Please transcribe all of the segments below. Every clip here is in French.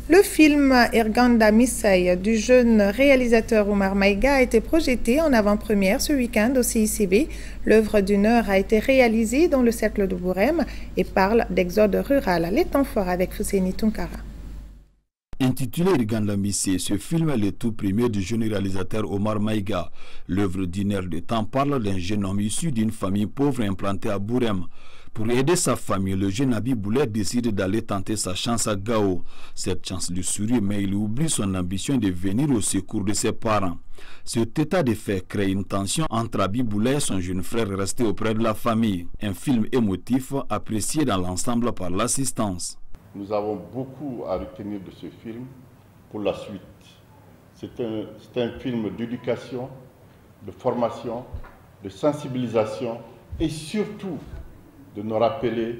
Le film Irganda Missaï du jeune réalisateur Oumar Maïga a été projeté en avant-première ce week-end au CICB. L'œuvre d'une heure a été réalisée dans le cercle de Bourem et parle d'exode rural. Les temps forts avec Fousseini Tunkara. Intitulé Irganda Missaï, ce film est le tout premier du jeune réalisateur Omar Maïga. L'œuvre d'une heure de temps parle d'un jeune homme issu d'une famille pauvre implantée à Bourem. Pour aider sa famille, le jeune Habib Boulet décide d'aller tenter sa chance à Gao. Cette chance lui sourit, mais il oublie son ambition de venir au secours de ses parents. Cet état de fait crée une tension entre Habib Boulet et son jeune frère resté auprès de la famille. Un film émotif apprécié dans l'ensemble par l'assistance. Nous avons beaucoup à retenir de ce film pour la suite. C'est un film d'éducation, de formation, de sensibilisation et surtout de nous rappeler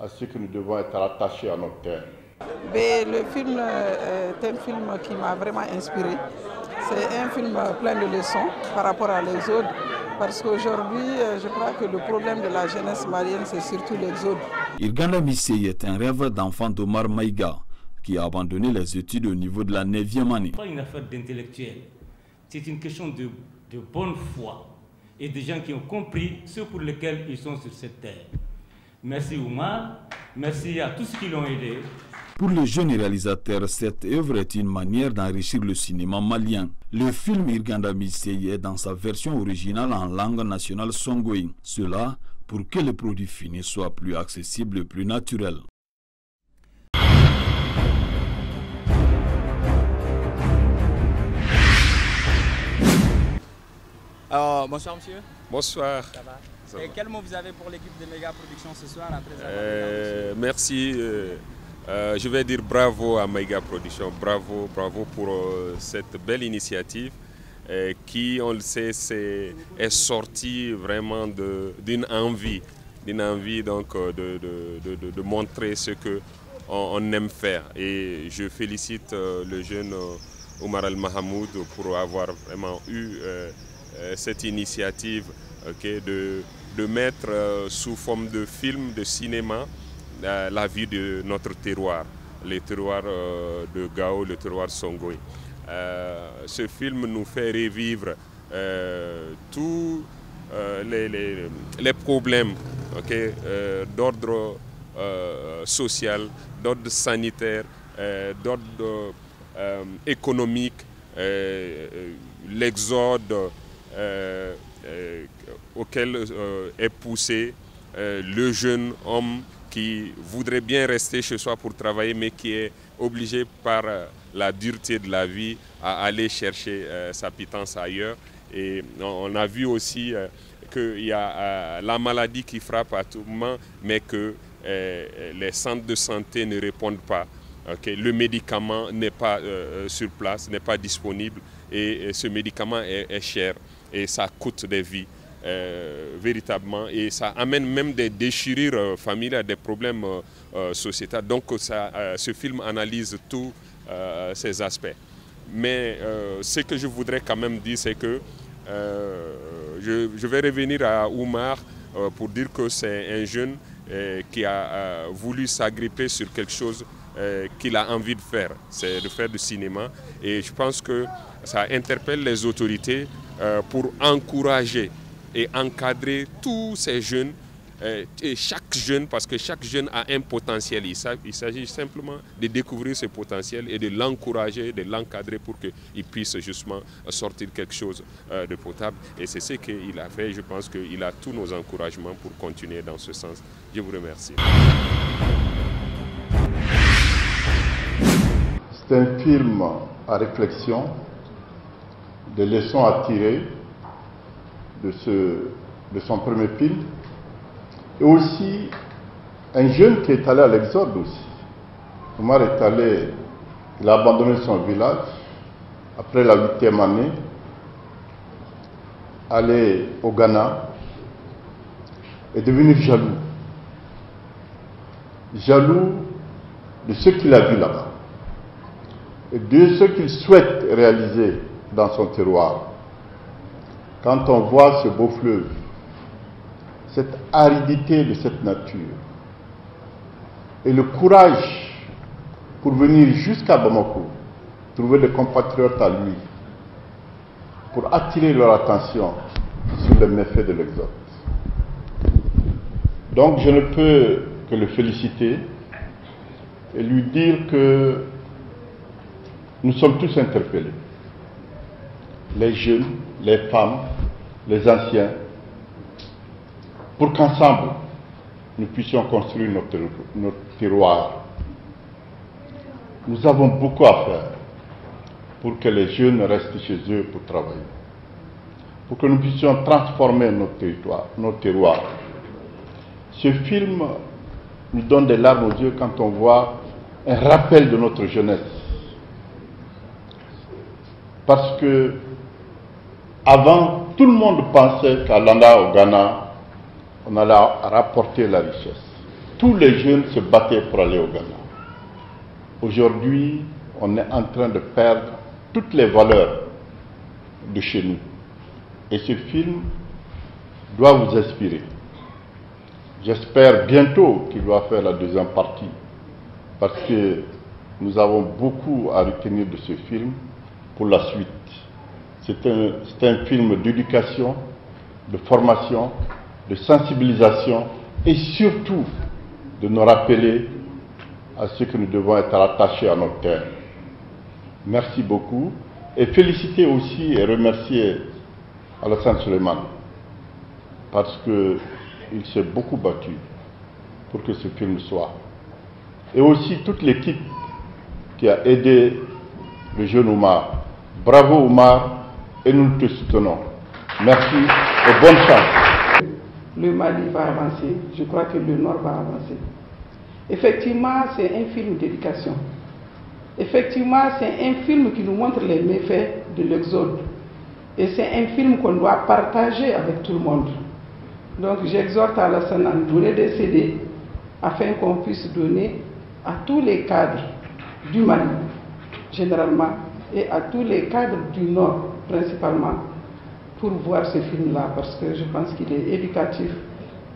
à ce que nous devons être attachés à notre terre. Mais le film est un film qui m'a vraiment inspiré. C'est un film plein de leçons par rapport à l'exode, parce qu'aujourd'hui, je crois que le problème de la jeunesse malienne, c'est surtout l'exode. Irganda Missaï est un rêve d'enfant d'Omar Maïga, qui a abandonné les études au niveau de la 9e année. Ce n'est pas une affaire d'intellectuel, c'est une question de bonne foi et des gens qui ont compris ce pour lesquels ils sont sur cette terre. Merci Oumar, merci à tous qui l'ont aidé. Pour le jeune réalisateur, cette œuvre est une manière d'enrichir le cinéma malien. Le film Irganda Missaï est dans sa version originale en langue nationale songoï. Cela pour que le produit fini soit plus accessible et plus naturel. Alors, bonsoir monsieur. Bonsoir. Ça va? Et quel mot vous avez pour l'équipe de Méga Production ce soir merci. Je vais dire bravo à Méga Production. Bravo pour cette belle initiative qui, on le sait, est sortie vraiment d'une envie. Donc de montrer ce qu'on aime faire. Et je félicite le jeune Omar El Mahamoud pour avoir vraiment eu cette initiative de mettre sous forme de film, de cinéma, la vie de notre terroir, le terroir de Gao, le terroir Songoï. Ce film nous fait revivre tous les problèmes d'ordre social, d'ordre sanitaire, d'ordre économique, l'exode auquel est poussé le jeune homme qui voudrait bien rester chez soi pour travailler, mais qui est obligé par la dureté de la vie à aller chercher sa pitance ailleurs. Et on a vu aussi qu'il y a la maladie qui frappe à tout moment, mais que les centres de santé ne répondent pas. Le médicament n'est pas sur place, n'est pas disponible, et ce médicament est cher et ça coûte des vies. Véritablement, et ça amène même des déchirures familiales, des problèmes sociétaux. Donc ce film analyse tous ces aspects. Mais ce que je voudrais quand même dire, c'est que je vais revenir à Oumar pour dire que c'est un jeune qui a voulu s'agripper sur quelque chose qu'il a envie de faire, c'est de faire du cinéma. Et je pense que ça interpelle les autorités pour encourager et encadrer tous ces jeunes, et chaque jeune, parce que chaque jeune a un potentiel. Il s'agit simplement de découvrir ce potentiel et de l'encourager, de l'encadrer pour qu'il puisse justement sortir quelque chose de potable. Et c'est ce qu'il a fait. Je pense qu'il a tous nos encouragements pour continuer dans ce sens. Je vous remercie. C'est un film à réflexion, des leçons à tirer de son premier film, et aussi un jeune qui est allé à l'exode aussi. Omar est allé, il a abandonné son village après la 8e année, allé au Ghana, est devenu jaloux. Jaloux de ce qu'il a vu là-bas et de ce qu'il souhaite réaliser dans son terroir. Quand on voit ce beau fleuve, cette aridité de cette nature, et le courage pour venir jusqu'à Bamako, trouver des compatriotes à lui, pour attirer leur attention sur les méfaits de l'exode. Donc je ne peux que le féliciter et lui dire que nous sommes tous interpellés. Les jeunes, les femmes, les anciens, pour qu'ensemble nous puissions construire notre terroir. Nous avons beaucoup à faire pour que les jeunes restent chez eux pour travailler, pour que nous puissions transformer notre territoire, notre terroir. Ce film nous donne des larmes aux yeux quand on voit un rappel de notre jeunesse. Parce que avant, tout le monde pensait qu'à Landa, au Ghana, on allait rapporter la richesse. Tous les jeunes se battaient pour aller au Ghana. Aujourd'hui, on est en train de perdre toutes les valeurs de chez nous. Et ce film doit vous inspirer. J'espère bientôt qu'il va faire la deuxième partie, parce que nous avons beaucoup à retenir de ce film pour la suite. C'est un film d'éducation, de formation, de sensibilisation et surtout de nous rappeler à ce que nous devons être attachés à notre terre. Merci beaucoup et féliciter aussi et remercier Alassane Souleymane parce qu'il s'est beaucoup battu pour que ce film soit. Et aussi toute l'équipe qui a aidé le jeune Oumar. Bravo Oumar et nous te soutenons. Merci et bonne chance. Le Mali va avancer, je crois que le Nord va avancer. Effectivement, c'est un film d'éducation. Effectivement, c'est un film qui nous montre les méfaits de l'exode. Et c'est un film qu'on doit partager avec tout le monde. Donc j'exhorte Alassane à nous donner des CD afin qu'on puisse donner à tous les cadres du Mali, généralement, et à tous les cadres du Nord, principalement, pour voir ce film-là, parce que je pense qu'il est éducatif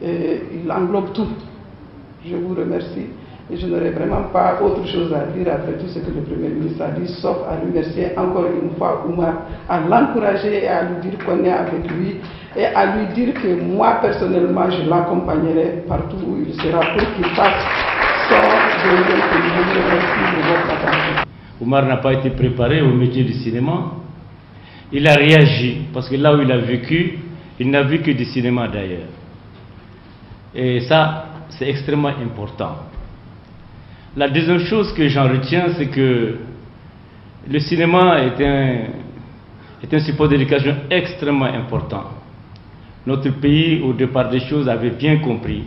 et il englobe tout. Je vous remercie et je n'aurai vraiment pas autre chose à dire après tout ce que le Premier ministre a dit, sauf à remercier encore une fois Oumar, à l'encourager et à lui dire qu'on est avec lui et à lui dire que moi personnellement je l'accompagnerai partout où il sera pour qu'il fasse son deuxième film. Merci de votre attention. Oumar n'a pas été préparé au métier du cinéma. Il a réagi parce que là où il a vécu, il n'a vu que du cinéma d'ailleurs. Et ça, c'est extrêmement important. La deuxième chose que j'en retiens, c'est que le cinéma est un support d'éducation extrêmement important. Notre pays, au départ des choses, avait bien compris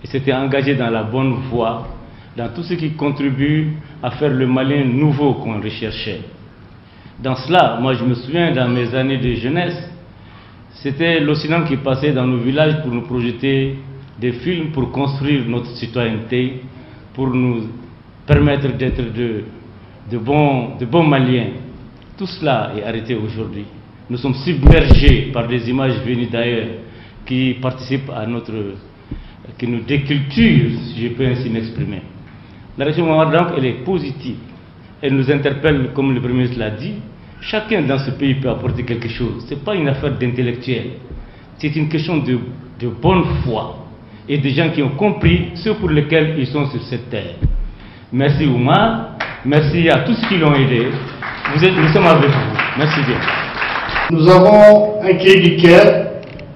et s'était engagé dans la bonne voie, dans tout ce qui contribue à faire le Malien nouveau qu'on recherchait. Dans cela, moi je me souviens, dans mes années de jeunesse, c'était l'Occident qui passait dans nos villages pour nous projeter des films pour construire notre citoyenneté, pour nous permettre d'être de bons Maliens. Tout cela est arrêté aujourd'hui. Nous sommes submergés par des images venues d'ailleurs qui participent à qui nous déculturent, si je peux ainsi m'exprimer. La réaction Oumar, donc, elle est positive. Elle nous interpelle, comme le Premier ministre l'a dit. Chacun dans ce pays peut apporter quelque chose. Ce n'est pas une affaire d'intellectuel. C'est une question de bonne foi et des gens qui ont compris ce pour lesquels ils sont sur cette terre. Merci Oumar, merci à tous qui l'ont aidé. Nous sommes avec vous. Merci bien. Nous avons un cri du cœur.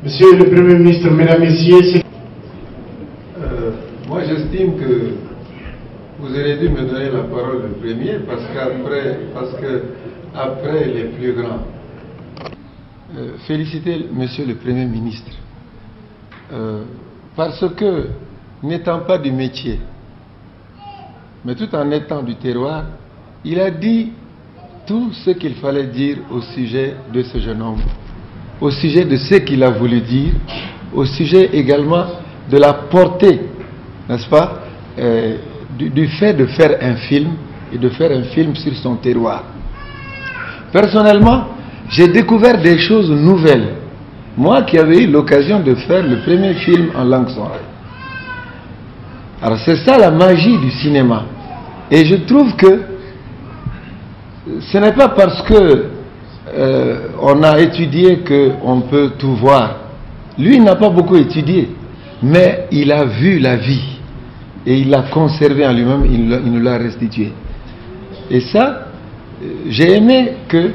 Monsieur le Premier ministre, Mesdames, Messieurs. Moi j'estime que vous auriez dû me donner la parole le premier parce que après les plus grands. Féliciter Monsieur le Premier ministre parce que n'étant pas du métier mais tout en étant du terroir, il a dit tout ce qu'il fallait dire au sujet de ce jeune homme, au sujet de ce qu'il a voulu dire, au sujet également de la portée, n'est-ce pas, du fait de faire un film et de faire un film sur son terroir. Personnellement, j'ai découvert des choses nouvelles. Moi qui avais eu l'occasion de faire le premier film en langue songhai. Alors c'est ça la magie du cinéma. Et je trouve que ce n'est pas parce que on a étudié qu'on peut tout voir. Lui, il n'a pas beaucoup étudié, mais il a vu la vie et il l'a conservé en lui-même, il nous l'a restitué. Et ça, j'ai aimé que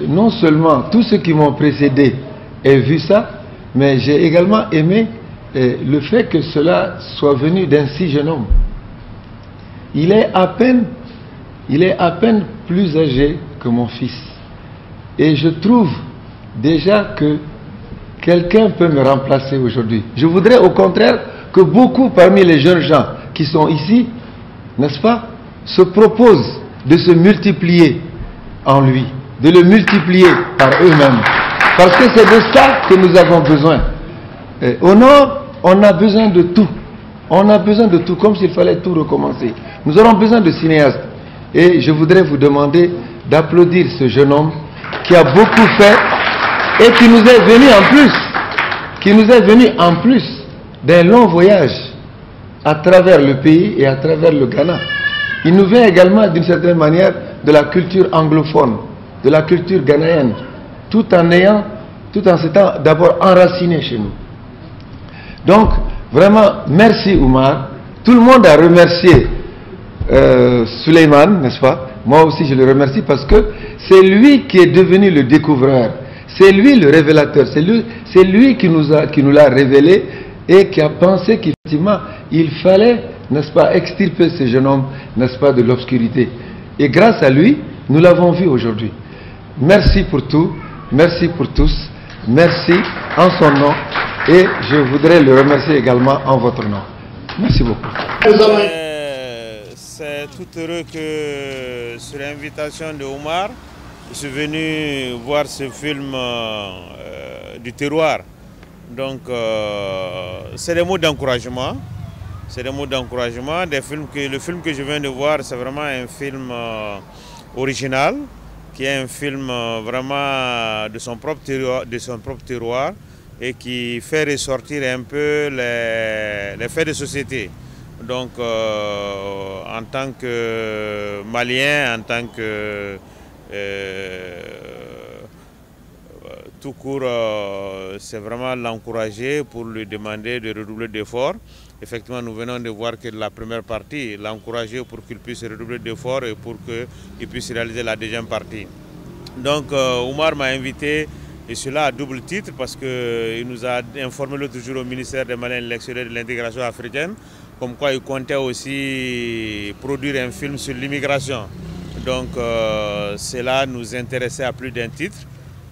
non seulement tous ceux qui m'ont précédé aient vu ça, mais j'ai également aimé le fait que cela soit venu d'un si jeune homme. Il est à peine plus âgé que mon fils. Et je trouve déjà que quelqu'un peut me remplacer aujourd'hui. Je voudrais au contraire que beaucoup parmi les jeunes gens qui sont ici, n'est-ce pas, se proposent de se multiplier en lui, de le multiplier par eux-mêmes. Parce que c'est de ça que nous avons besoin. Au Nord, on a besoin de tout. On a besoin de tout, comme s'il fallait tout recommencer. Nous aurons besoin de cinéastes. Et je voudrais vous demander d'applaudir ce jeune homme qui a beaucoup fait et qui nous est venu en plus, d'un long voyage à travers le pays et à travers le Ghana. Il nous vient également d'une certaine manière de la culture anglophone, de la culture ghanéenne, tout en s'étant d'abord enraciné chez nous. Donc, vraiment, merci Oumar. Tout le monde a remercié Souleymane, n'est-ce pas? Moi aussi je le remercie parce que c'est lui qui est devenu le découvreur. C'est lui le révélateur. C'est lui qui nous l'a révélé et qui a pensé qu'effectivement il fallait, n'est-ce pas, extirper ce jeune homme, n'est-ce pas, de l'obscurité. Et grâce à lui, nous l'avons vu aujourd'hui. Merci pour tout. Merci pour tous. Merci en son nom. Et je voudrais le remercier également en votre nom. Merci beaucoup. C'est tout heureux que sur l'invitation de Oumar, je suis venu voir ce film du terroir. Donc c'est des mots d'encouragement. C'est des mots d'encouragement. Le film que je viens de voir, c'est vraiment un film original, qui est un film vraiment de son propre terroir et qui fait ressortir un peu les faits de société. Donc en tant que Malien, en tant que tout court, c'est vraiment l'encourager pour lui demander de redoubler d'efforts. Effectivement, nous venons de voir que la première partie, l'encourager pour qu'il puisse redoubler d'efforts et pour qu'il puisse réaliser la deuxième partie. Donc Oumar m'a invité, et cela à double titre, parce qu'il nous a informé l'autre jour au ministère des Maliens de l'extérieur de l'intégration africaine, comme quoi il comptait aussi produire un film sur l'immigration. Donc cela nous intéressait à plus d'un titre,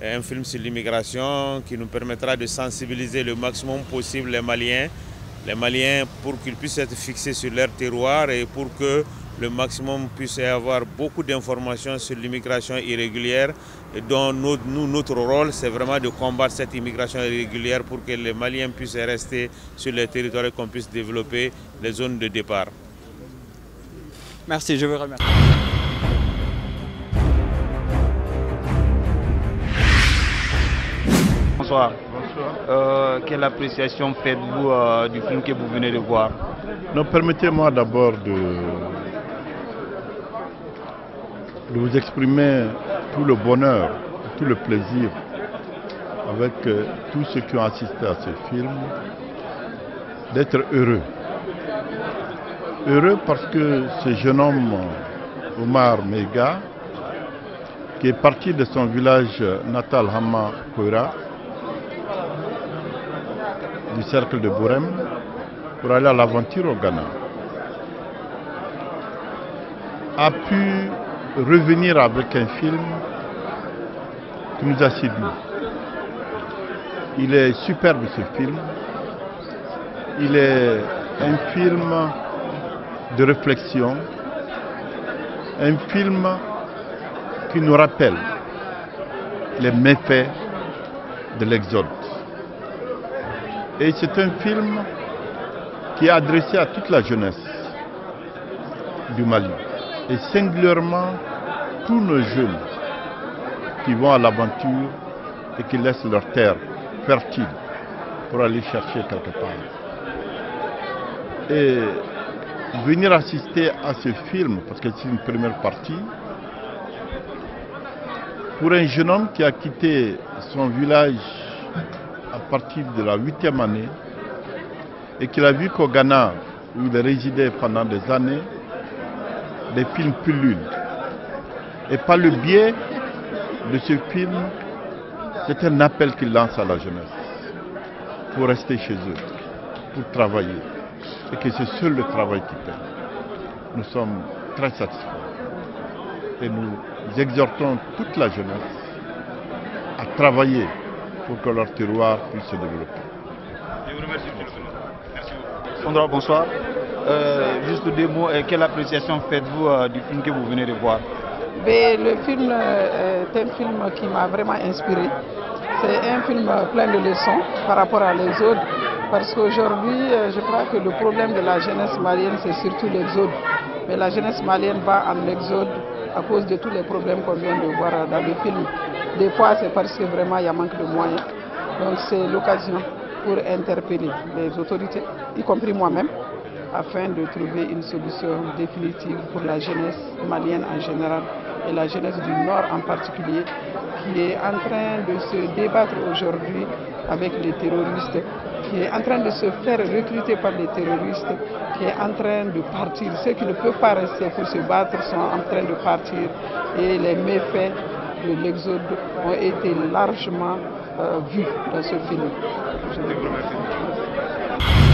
un film sur l'immigration qui nous permettra de sensibiliser le maximum possible les Maliens pour qu'ils puissent être fixés sur leur terroir et pour que le maximum puisse avoir beaucoup d'informations sur l'immigration irrégulière, dont notre rôle, c'est vraiment de combattre cette immigration irrégulière pour que les Maliens puissent rester sur les territoires et qu'on puisse développer les zones de départ. Merci, je vous remercie. Bonsoir. Bonsoir. Quelle appréciation faites-vous du film que vous venez de voir? Permettez-moi d'abord de vous exprimer tout le bonheur, tout le plaisir avec tous ceux qui ont assisté à ce film, d'être heureux. Heureux parce que ce jeune homme, Oumar Maïga, qui est parti de son village natal Hama Koura, du cercle de Bourem, pour aller à l'aventure au Ghana, a pu revenir avec un film qui nous a séduits. Il est superbe ce film. Il est un film de réflexion, un film qui nous rappelle les méfaits de l'Exode. Et c'est un film qui est adressé à toute la jeunesse du Mali, et singulièrement tous nos jeunes qui vont à l'aventure et qui laissent leur terre fertile pour aller chercher quelque part. Et venir assister à ce film, parce que c'est une première partie, pour un jeune homme qui a quitté son village à partir de la 8e année et qu'il a vu qu'au Ghana, où il résidait pendant des années, des films pullulent. Et par le biais de ce film, c'est un appel qu'il lance à la jeunesse pour rester chez eux, pour travailler. Et que c'est seul le travail qui paie. Nous sommes très satisfaits. Et nous exhortons toute la jeunesse à travailler pour que leur terroir puisse se développer. Je vous remercie, monsieur le président. Merci beaucoup. Sandra, bonsoir. Juste deux mots, quelle appréciation faites-vous du film que vous venez de voir? Mais le film est un film qui m'a vraiment inspiré. C'est un film plein de leçons par rapport à l'exode. Parce qu'aujourd'hui, je crois que le problème de la jeunesse malienne, c'est surtout l'exode. Mais la jeunesse malienne va en exode à cause de tous les problèmes qu'on vient de voir dans le film. Des fois, c'est parce que vraiment, il y a manque de moyens. Donc, c'est l'occasion pour interpeller les autorités, y compris moi-même, afin de trouver une solution définitive pour la jeunesse malienne en général et la jeunesse du Nord en particulier, qui est en train de se débattre aujourd'hui avec les terroristes, qui est en train de se faire recruter par les terroristes, qui est en train de partir. Ceux qui ne peuvent pas rester pour se battre sont en train de partir et les méfaits de l'exode ont été largement vus dans ce film. Je vous remercie.